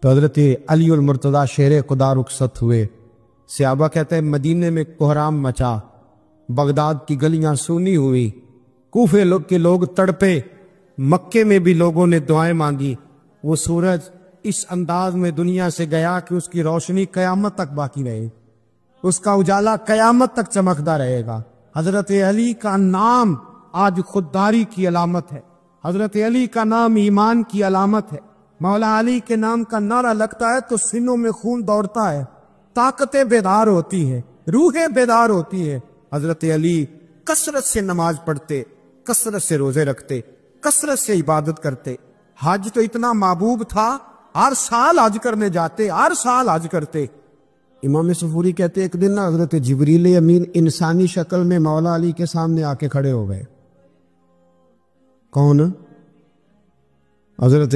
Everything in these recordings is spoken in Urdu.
تو حضرت علی المرتضیٰ شیر خدا رخصت ہوئے. صحابہ کہتے ہیں مدینے میں کوہرام مچا، بغداد کی گلیاں سونی ہوئی، کوفے کے لوگ تڑپے، مکے میں بھی لوگوں نے دعائیں مانگی. وہ سورج اس انداز میں دنیا سے گیا کہ اس کی روشنی قیامت تک باقی رہے، اس کا اجالا قیامت تک چمکتا رہے گا. حضرت علی کا نام آج خودداری کی علامت ہے، حضرت علی کا نام ایمان کی علامت ہے. مولا علی کے نام کا نعرہ لگتا ہے تو سینوں میں خون دوڑتا ہے، طاقتیں بیدار ہوتی ہیں، روحیں بیدار ہوتی ہیں. حضرت علی کثرت سے نماز پڑھتے، کثرت سے روزے رکھتے، کثرت سے عبادت کرتے. حج تو اتنا محبوب تھا، ہر سال حج کرنے جاتے، ہر سال حج کرتے. امام صفوری کہتے ایک دن نا حضرت جبریل امین انسانی شکل میں مولا علی کے سامنے آ کے کھڑے ہو گئے. کون؟ حضرت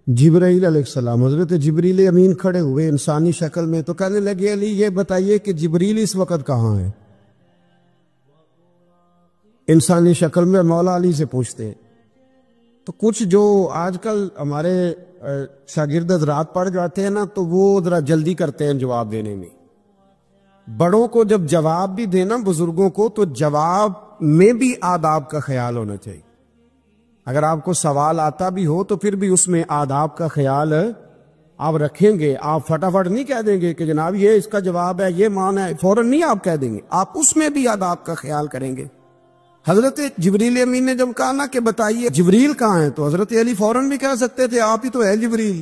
جبرائیل علیہ السلام. حضرت جبریل امین کھڑے ہوئے انسانی شکل میں تو کہنے لگے علی یہ بتائیے کہ جبریل اس وقت کہاں ہے؟ انسانی شکل میں مولا علی سے پوچھتے ہیں. تو کچھ جو آج کل ہمارے شاگرد حضرات پڑھ جاتے ہیں نا تو وہ ذرا جلدی کرتے ہیں جواب دینے میں. بڑوں کو جب جواب بھی دینا بزرگوں کو تو جواب میں بھی آداب کا خیال ہونا چاہیے. اگر آپ کو سوال آتا بھی ہو تو پھر بھی اس میں آداب کا خیال آپ رکھیں گے. آپ فٹافٹ نہیں کہہ دیں گے کہ جناب یہ اس کا جواب ہے، یہ معنی ہے، فوراً نہیں آپ کہہ دیں گے، آپ اس میں بھی آداب کا خیال کریں گے. حضرت جبریل امین نے جب کہا نا کہ بتائیے جبریل کہاں ہے تو حضرت علی فوراً بھی کہہ سکتے تھے آپ ہی تو ہے جبریل،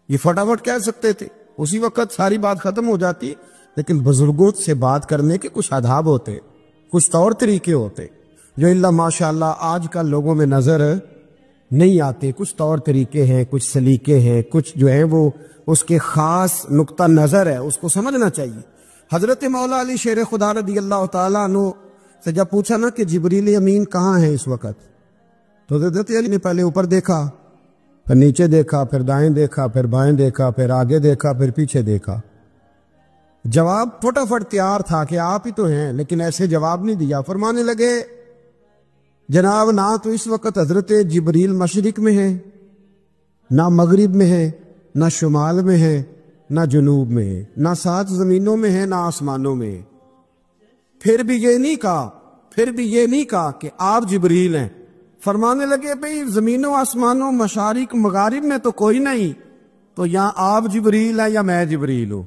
یہ فٹافٹ کہہ سکتے تھے، اسی وقت ساری بات ختم ہو جاتی. لیکن بزرگوں سے بات کرنے کے کچھ آداب ہوتے، کچھ طور طریقے ہوتے جو اللہ ماشاءاللہ آج کل لوگوں میں نظر نہیں آتے. کچھ طور طریقے ہیں، کچھ سلیقے ہیں، کچھ جو ہیں وہ اس کے خاص نقطہ نظر ہے، اس کو سمجھنا چاہیے. حضرت مولا علی شیر خدا رضی اللہ تعالیٰ عنہ سے جب پوچھا نا کہ جبریل امین کہاں ہے اس وقت تو حضرت علی نے پہلے اوپر دیکھا، پھر نیچے دیکھا، پھر دائیں دیکھا، پھر بائیں دیکھا، پھر آگے دیکھا، پھر پیچھے دیکھا. جواب فٹافٹ تیار تھا کہ آپ ہی تو ہیں، لیکن ایسے جواب نہیں دیا. فرمانے لگے جناب نہ تو اس وقت حضرت جبریل مشرق میں ہے، نہ مغرب میں ہے، نہ شمال میں ہے، نہ جنوب میں ہے، نہ 7 زمینوں میں ہے، نہ آسمانوں میں ہے. پھر بھی یہ نہیں کہا کہ آپ جبریل ہیں. فرمانے لگے بھئی زمینوں آسمانوں مشارق مغارب میں تو کوئی نہیں، تو یا آپ جبریل ہیں یا میں جبریل ہوں،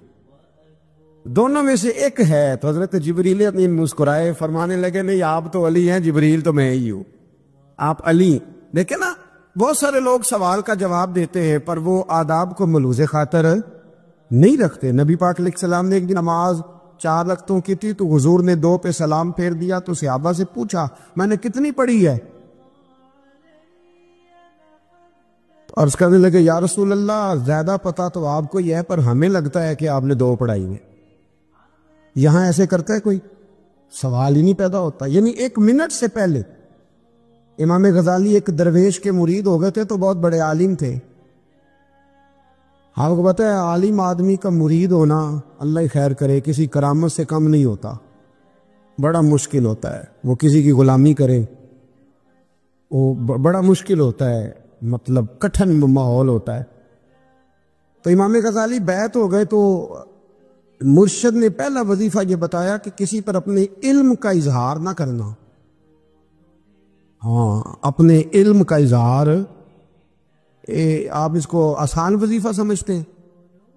دونوں میں سے ایک ہے. تو حضرت جبریل امین مسکرائے، فرمانے لگے نہیں آپ تو علی ہیں، جبریل تو میں ہی ہوں، آپ علی. دیکھیں نا بہت سارے لوگ سوال کا جواب دیتے ہیں پر وہ آداب کو ملوز خاطر نہیں رکھتے. نبی پاک علیہ السلام نے ایک دن نماز 4 رکعتوں کی تھی تو حضور نے 2 پہ سلام پھیر دیا تو صحابہ سے پوچھا میں نے کتنی پڑھی ہے؟ عرض کرنے لگے یا رسول اللہ زیادہ پتہ تو آپ کو یہ ہے پر ہمیں لگتا ہے کہ آپ نے 2 پڑھائی ہیں. یہاں ایسے کرتا ہے کوئی؟ سوال ہی نہیں پیدا ہوتا. یعنی 1 منٹ سے پہلے امام غزالی ایک درویش کے مرید ہو گئے تھے تو بہت بڑے عالم تھے. آپ کو پتہ ہے عالم آدمی کا مرید ہونا اللہ خیر کرے کسی کرامت سے کم نہیں ہوتا، بڑا مشکل ہوتا ہے. وہ کسی کی غلامی کرے وہ بڑا مشکل ہوتا ہے، مطلب کٹھن ماحول ہوتا ہے. تو امام غزالی بیعت ہو گئے تو مرشد نے پہلا وظیفہ یہ بتایا کہ کسی پر اپنے علم کا اظہار نہ کرنا. ہاں اپنے علم کا اظہار آپ اس کو آسان وظیفہ سمجھتے ہیں،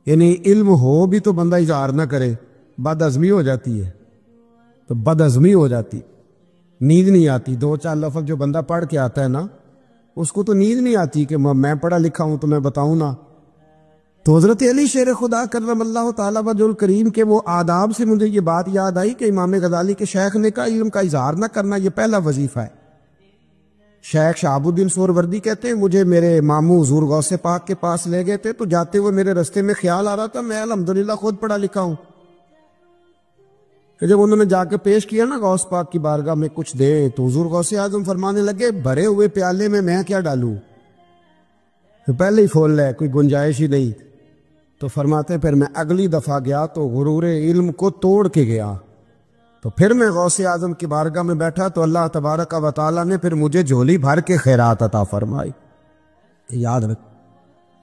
یعنی علم ہو بھی تو بندہ اظہار نہ کرے، بد ہضمی ہو جاتی ہے. تو بد ہضمی ہو جاتی، نیند نہیں آتی. 2-4 لفظ جو بندہ پڑھ کے آتا ہے نا اس کو تو نیند نہیں آتی کہ میں پڑھا لکھا ہوں تو میں بتاؤں نا. تو حضرت علی شیر خدا کرم اللہ تعالیٰ وجہ الکریم کے وہ آداب سے مجھے یہ بات یاد آئی کہ امام غزالی کے شیخ نے کہا علم کا اظہار نہ کرنا یہ پہلا وظیفہ ہے. شیخ شہاب الدین سہروردی کہتے ہیں مجھے میرے ماموں حضور غوث پاک کے پاس لے گئے تھے تو جاتے ہوئے میرے رستے میں خیال آ رہا تھا میں الحمدللہ خود پڑھا لکھا ہوں. کہ جب انہوں نے جا کے پیش کیا نا غوث پاک کی بارگاہ میں کچھ دے تو حضور غوث اعظم فرمانے لگے بھرے ہوئے پیالے میں کیا ڈالوں، تو پہلے ہی کھول لے، کوئی گنجائش ہی نہیں. تو فرماتے پھر میں اگلی دفعہ گیا تو غرور علم کو توڑ کے گیا، تو پھر میں غوث اعظم کی بارگاہ میں بیٹھا تو اللہ تبارک و تعالیٰ نے پھر مجھے جھولی بھر کے خیرات عطا فرمائی. یاد رکھ.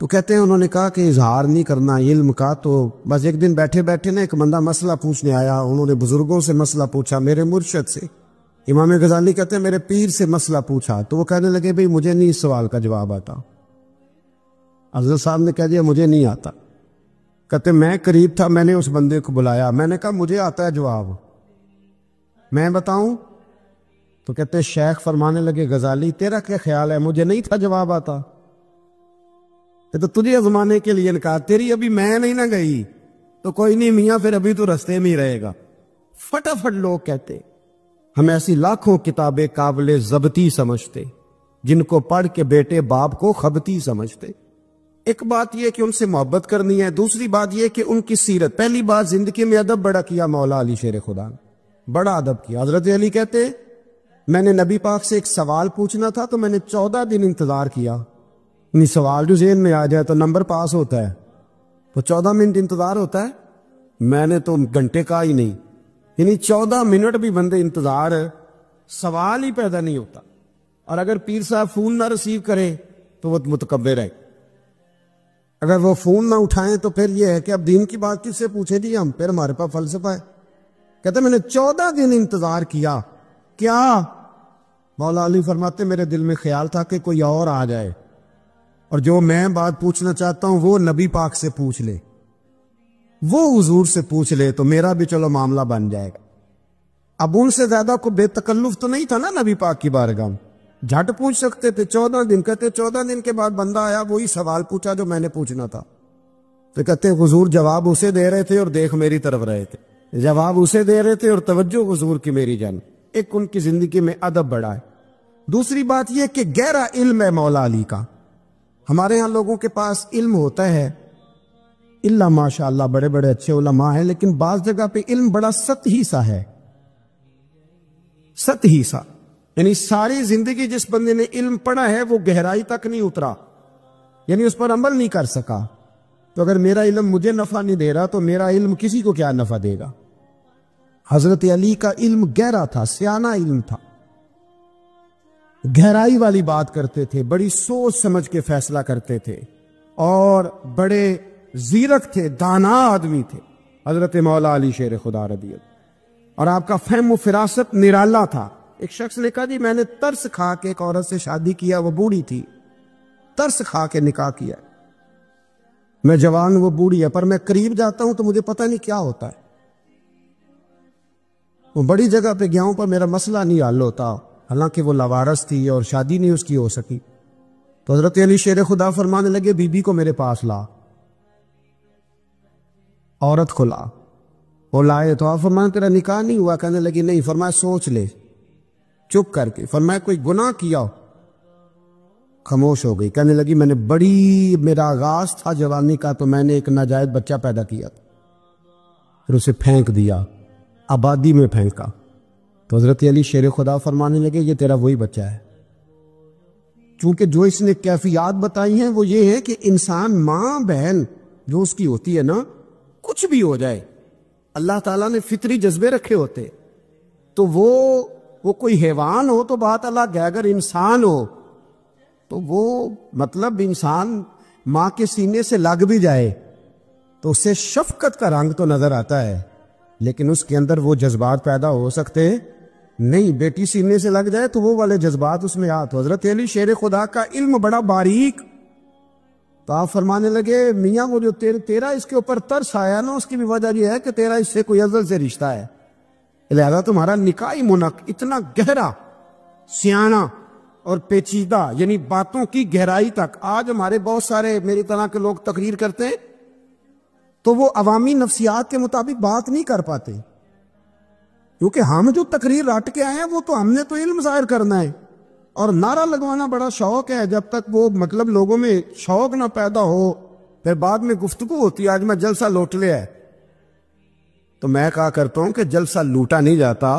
تو کہتے ہیں انہوں نے کہا کہ اظہار نہیں کرنا علم کا. تو بس ایک دن بیٹھے بیٹھے نا ایک بندہ مسئلہ پوچھنے آیا. انہوں نے بزرگوں سے مسئلہ پوچھا, میرے مرشد سے. امام غزالی کہتے ہیں میرے پیر سے مسئلہ پوچھا. تو وہ کہنے لگے بھئی مجھے نہیں اس سوال کا جواب آتا. حضرت صاحب نے کہہ دیا مجھے نہیں آتا. کہتے میں قریب تھا, میں نے اس بندے کو بلایا, میں نے کہا مجھے آتا ہے جواب, میں بتاؤں؟ تو کہتے شیخ فرمانے لگے غزالی تیرا کیا خیال ہے, مجھے نہیں تھا جواب آتا. تو تجھے آزمانے کے لیے کہا, تیری ابھی میں نہیں نہ گئی تو کوئی نہیں میاں, پھر ابھی تو رستے میں ہی رہے گا. فٹافٹ لوگ کہتے ہم ایسی لاکھوں کتابیں قابل ضبطی سمجھتے جن کو پڑھ کے بیٹے باپ کو خبتی سمجھتے. ایک بات یہ کہ ان سے محبت کرنی ہے, دوسری بات یہ کہ ان کی سیرت. پہلی بات زندگی میں ادب بڑا کیا مولا علی شیر خدا نے, بڑا ادب کیا. حضرت علی کہتے میں نے نبی پاک سے ایک سوال پوچھنا تھا تو میں نے 14 دن انتظار کیا. نہیں سوال جو ذہن میں آ جائے تو نمبر پاس ہوتا ہے, تو 14 منٹ انتظار ہوتا ہے. میں نے تو گھنٹے کا ہی نہیں, یعنی 14 منٹ بھی بندے انتظار, سوال ہی پیدا نہیں ہوتا. اور اگر پیر صاحب فون نہ ریسیو کرے تو وہ متکبر ہے, اگر وہ فون نہ اٹھائیں تو پھر یہ ہے کہ اب دین کی بات کس سے پوچھیں جی ہم, پھر ہمارے پاس فلسفہ ہے. کہتے میں نے 14 دن انتظار کیا. کیا؟ مولا علی فرماتے میرے دل میں خیال تھا کہ کوئی اور آ جائے اور جو میں بات پوچھنا چاہتا ہوں وہ نبی پاک سے پوچھ لے, وہ حضور سے پوچھ لے, تو میرا بھی چلو معاملہ بن جائے گا. اب ان سے زیادہ کو بے تکلف تو نہیں تھا نا نبی پاک کی بارگاہ میں, جھٹ پوچھ سکتے تھے. 14 دن کہتے 14 دن کے بعد بندہ آیا, وہی سوال پوچھا جو میں نے پوچھنا تھا. تو کہتے حضور جواب اسے دے رہے تھے اور دیکھ میری طرف رہے تھے, جواب اسے دے رہے تھے اور توجہ حضور کی میری جان. ایک ان کی زندگی میں ادب بڑا ہے. دوسری بات یہ کہ گہرا علم ہے مولا علی کا. ہمارے ہاں لوگوں کے پاس علم ہوتا ہے اللہ ماشاء اللہ بڑے بڑے اچھے علماء ہیں, لیکن بعض جگہ پہ علم بڑا سطحی سا ہے, سطحی سا. یعنی ساری زندگی جس بندے نے علم پڑھا ہے وہ گہرائی تک نہیں اترا, یعنی اس پر عمل نہیں کر سکا. تو اگر میرا علم مجھے نفع نہیں دے رہا تو میرا علم کسی کو کیا نفع دے گا. حضرت علی کا علم گہرا تھا, سیانہ علم تھا, گہرائی والی بات کرتے تھے, بڑی سوچ سمجھ کے فیصلہ کرتے تھے اور بڑے زیرک تھے, دانا آدمی تھے حضرت مولا علی شیر خدا رضی اللہ. اور آپ کا فہم و فراست نرالا تھا. ایک شخص نے کہا جی میں نے ترس کھا کے ایک عورت سے شادی کیا, وہ بوڑھی تھی, ترس کھا کے نکاح کیا. میں جوان, وہ بوڑھی ہے, پر میں قریب جاتا ہوں تو مجھے پتہ نہیں کیا ہوتا ہے. وہ بڑی جگہ پہ گیا ہوں پر میرا مسئلہ نہیں حل ہوتا, حالانکہ وہ لاوارث تھی اور شادی نہیں اس کی ہو سکی. تو حضرت علی شیر خدا فرمانے لگے بی بی کو میرے پاس لا, عورت کو لا. وہ لائے تو آپ فرمانے تیرا نکاح نہیں ہوا؟ کہنے لگی نہیں. فرمایا سوچ لے, چپ کر کے. فرمایا کوئی گناہ کیا ہو؟ خاموش ہو گئی. کہنے لگی میں نے بڑی, میرا آغاز تھا جوانی کا تو میں نے ایک ناجائز بچہ پیدا کیا تھا, پھر اسے پھینک دیا, آبادی میں پھینکا. تو حضرت علی شیر خدا فرمانے لگے یہ تیرا وہی بچہ ہے. چونکہ جو اس نے کیفیات بتائی ہیں وہ یہ ہے کہ انسان ماں بہن جو اس کی ہوتی ہے نا, کچھ بھی ہو جائے, اللہ تعالیٰ نے فطری جذبے رکھے ہوتے, تو وہ کوئی حیوان ہو تو بات الگ ہے, اگر انسان ہو تو وہ مطلب انسان ماں کے سینے سے لگ بھی جائے تو اسے شفقت کا رنگ تو نظر آتا ہے, لیکن اس کے اندر وہ جذبات پیدا ہو سکتے نہیں. بیٹی سینے سے لگ جائے تو وہ والے جذبات اس میں تو حضرت علی شیر خدا کا علم بڑا باریک. تو آپ فرمانے لگے میاں وہ جو تیرا اس کے اوپر ترس آیا نا, اس کی بھی وجہ یہ ہے کہ تیرا اس سے کوئی ازل سے رشتہ ہے, لہذا تمہارا نکاحی منق اتنا گہرا, سیانہ اور پیچیدہ, یعنی باتوں کی گہرائی تک. آج ہمارے بہت سارے میری طرح کے لوگ تقریر کرتے ہیں تو وہ عوامی نفسیات کے مطابق بات نہیں کر پاتے, کیونکہ ہم جو تقریر رٹ کے آئے ہیں وہ تو ہم نے تو علم ظاہر کرنا ہے, اور نعرہ لگوانا بڑا شوق ہے. جب تک وہ مطلب لوگوں میں شوق نہ پیدا ہو پھر بعد میں گفتگو ہوتی ہے آج میں جلسہ لوٹ لیا ہے. تو میں کہا کرتا ہوں کہ جلسہ لوٹا نہیں جاتا,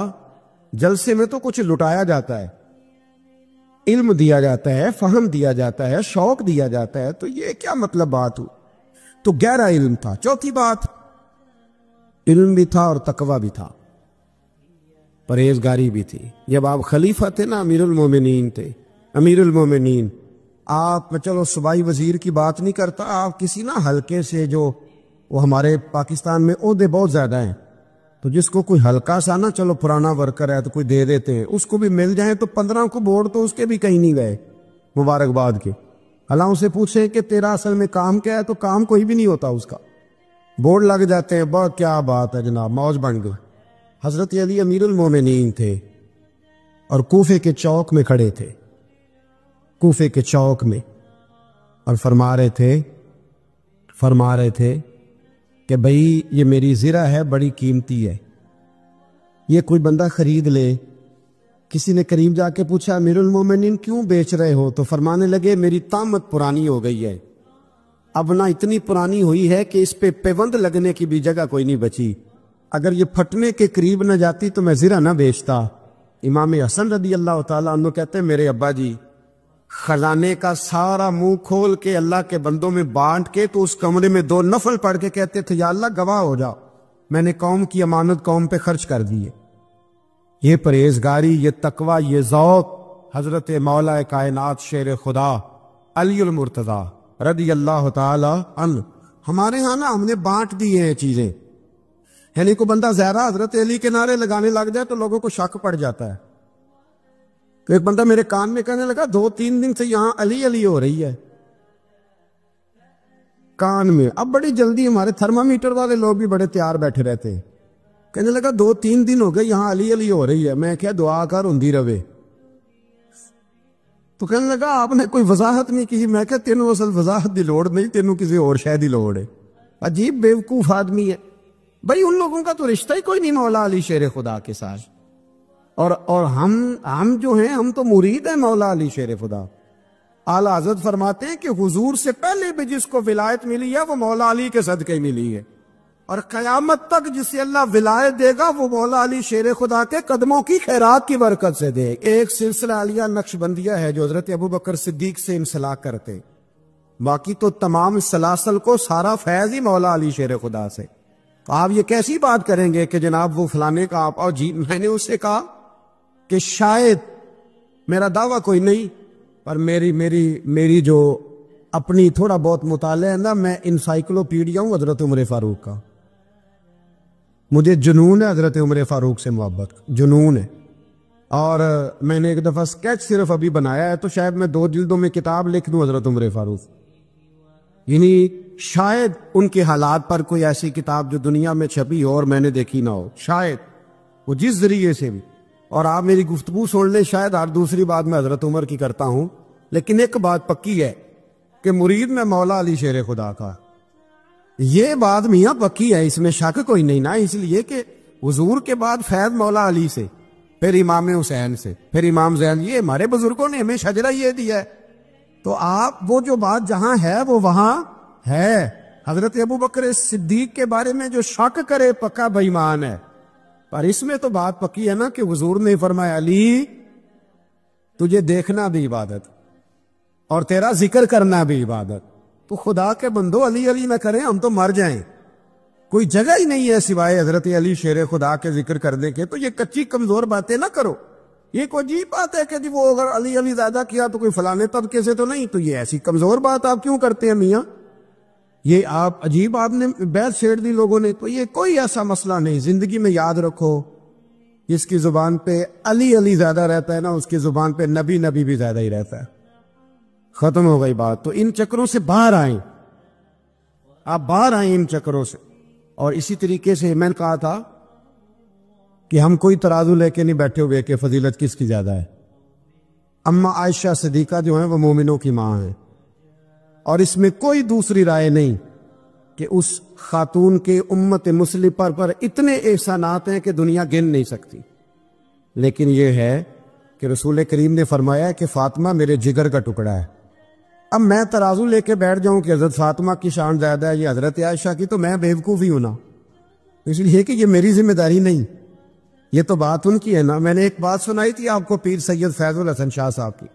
جلسے میں تو کچھ لٹایا جاتا ہے, علم دیا جاتا ہے, فہم دیا جاتا ہے, شوق دیا جاتا ہے. تو یہ کیا مطلب بات ہو؟ تو گہرا علم تھا. چوتھی بات, علم بھی تھا اور تقوی بھی تھا, پرہیزگاری بھی تھی. جب آپ خلیفہ تھے نا, امیر المومنین تھے, امیر المومنین, آپ چلو صوبائی وزیر کی بات نہیں کرتا، آپ کسی نا ہلکے سے، جو وہ ہمارے پاکستان میں عہدے بہت زیادہ ہیں، تو جس کو کوئی ہلکا سا نا چلو پرانا ورکر ہے تو کوئی دے دیتے ہیں، اس کو بھی مل جائیں تو 15 کو بورڈ تو اس کے بھی کہیں نہیں گئے مبارکباد کے۔ اللہ اسے پوچھیں کہ تیرا اصل میں کام کیا ہے، تو کام کوئی بھی نہیں ہوتا اس کا، بورڈ لگ جاتے ہیں، بہت کیا بات ہے جناب، موج بن گئی۔ حضرت علی امیر المومنین تھے اور کوفے کے چوک میں کھڑے تھے، کوفے کے چوک میں، اور فرما رہے تھے کہ بھئی یہ میری زرہ ہے، بڑی قیمتی ہے، یہ کوئی بندہ خرید لے۔ کسی نے قریب جا کے پوچھا امیر المومنین کیوں بیچ رہے ہو؟ تو فرمانے لگے میری طامت پرانی ہو گئی ہے، اب نہ اتنی پرانی ہوئی ہے کہ اس پہ پیوند لگنے کی بھی جگہ کوئی نہیں بچی، اگر یہ پھٹنے کے قریب نہ جاتی تو میں زرہ نہ بیچتا۔ امام حسن رضی اللہ تعالیٰ عنہ کہتے ہیں میرے ابا جی خزانے کا سارا منہ کھول کے اللہ کے بندوں میں بانٹ کے تو اس کمرے میں 2 نفل پڑھ کے کہتے تھے یا اللہ گواہ ہو جاؤ، میں نے قوم کی امانت قوم پہ خرچ کر دی ہے۔ یہ پرہیزگاری، یہ تقوی، یہ ذوق حضرت مولا کائنات شیر خدا علی المرتضیٰ رضی اللہ تعالی عنہ، ہمارے ہاں نا ہم نے بانٹ دی ہیں چیزیں، یعنی کوئی بندہ زہرا حضرت علی کے نعرے لگانے لگ جائے تو لوگوں کو شک پڑ جاتا ہے۔ تو ایک بندہ میرے کان میں کہنے لگا 2-3 دن سے یہاں علی علی ہو رہی ہے کان میں، اب بڑی جلدی ہمارے تھرمامیٹر والے لوگ بھی بڑے تیار بیٹھے رہتے ہیں، کہنے لگا 2-3 دن ہو گئے یہاں علی علی ہو رہی ہے، میں کیا دعا کر ہوندی رہے۔ تو کہنے لگا آپ نے کوئی وضاحت نہیں کی، میں کہا تینوں اصل وضاحت دی لوڑ نہیں، تینوں کسی اور شے دی لوڑ ہے۔ عجیب بیوقوف آدمی ہے بھائی، ان لوگوں کا تو رشتہ ہی کوئی نہیں مولا علی شیر خدا کے ساتھ، اور ہم جو ہیں ہم تو مرید ہیں مولا علی شیر خدا۔ اعلیٰ حضرت فرماتے ہیں کہ حضور سے پہلے بھی جس کو ولایت ملی ہے وہ مولا علی کے صدقے ملی ہے، اور قیامت تک جسے اللہ ولایت دے گا وہ مولا علی شیر خدا کے قدموں کی خیرات کی برکت سے دے۔ ایک سلسلہ علیہ نقشبندیہ ہے جو حضرت ابوبکر صدیق سے انسلاک کرتے، باقی تو تمام سلاسل کو سارا فیض ہی مولا علی شیر خدا سے۔ آپ یہ کیسی بات کریں گے کہ جناب وہ فلانے کا آپ، اور جی میں نے اس سے کہا کہ شاید میرا دعویٰ کوئی نہیں، پر میری جو اپنی تھوڑا بہت مطالعہ ہے نا، میں انسائکلوپیڈیا ہوں حضرت عمر فاروق کا، مجھے جنون ہے حضرت عمر فاروق سے محبت، جنون ہے۔ اور میں نے ایک دفعہ سکیچ صرف ابھی بنایا ہے، تو شاید میں 2 جلدوں میں کتاب لکھ دوں حضرت عمر فاروق، یعنی شاید ان کے حالات پر کوئی ایسی کتاب جو دنیا میں چھپی ہو اور میں نے دیکھی نہ ہو، شاید وہ جس ذریعے سے بھی، اور آپ میری گفتگو سن لیں، شاید ہر دوسری بات میں حضرت عمر کی کرتا ہوں، لیکن ایک بات پکی ہے کہ مرید میں مولا علی شیر خدا کا، یہ بات میاں پکی ہے، اس میں شک کوئی نہیں نا، اس لیے کہ حضور کے بعد فیض مولا علی سے، پھر امام حسین سے، پھر امام زین، یہ ہمارے بزرگوں نے ہمیں شجرہ یہ دیا ہے، تو آپ وہ جو بات جہاں ہے وہ وہاں ہے۔ حضرت ابوبکر صدیق کے بارے میں جو شک کرے پکا بے ایمان ہے، پر اس میں تو بات پکی ہے نا کہ حضور نے فرمایا علی تجھے دیکھنا بھی عبادت اور تیرا ذکر کرنا بھی عبادت، تو خدا کے بندو علی علی نہ کریں، ہم تو مر جائیں، کوئی جگہ ہی نہیں ہے سوائے حضرت علی شیر خدا کے ذکر کرنے کے، تو یہ کچی کمزور باتیں نہ کرو۔ یہ کوئی عجیب بات ہے کہ جی وہ اگر علی علی زیادہ کیا تو کوئی فلانے طبقے سے تو نہیں، تو یہ ایسی کمزور بات آپ کیوں کرتے ہیں میاں؟ یہ آپ عجیب، آپ نے بیعت چھیڑ دی لوگوں نے، تو یہ کوئی ایسا مسئلہ نہیں۔ زندگی میں یاد رکھو، جس کی زبان پہ علی علی زیادہ رہتا ہے نا، اس کی زبان پہ نبی نبی بھی زیادہ ہی رہتا ہے۔ ختم ہو گئی بات۔ تو ان چکروں سے باہر آئیں، آپ باہر آئیں ان چکروں سے۔ اور اسی طریقے سے میں نے کہا تھا کہ ہم کوئی ترازو لے کے نہیں بیٹھے ہوئے کہ فضیلت کس کی زیادہ ہے۔ اما عائشہ صدیقہ جو ہیں وہ مومنوں کی ماں ہیں، اور اس میں کوئی دوسری رائے نہیں کہ اس خاتون کے امت مسلمہ پر اتنے احسانات ہیں کہ دنیا گن نہیں سکتی، لیکن یہ ہے کہ رسول کریم نے فرمایا کہ فاطمہ میرے جگر کا ٹکڑا ہے۔ اب میں ترازو لے کے بیٹھ جاؤں کہ حضرت فاطمہ کی شان زیادہ ہے یا حضرت عائشہ کی، تو میں بیوقوف ہی ہوں نا، اس لیے کہ یہ میری ذمہ داری نہیں، یہ تو بات ان کی ہے نا۔ میں نے ایک بات سنائی تھی آپ کو پیر سید فیض الحسن شاہ صاحب کی،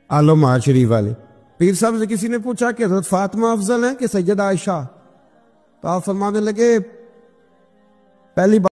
عالم شریف والے پیر صاحب سے کسی نے پوچھا کہ حضرت فاطمہ افضل ہیں کہ سید عائشہ، تو آپ فرمانے لگے پہلی بات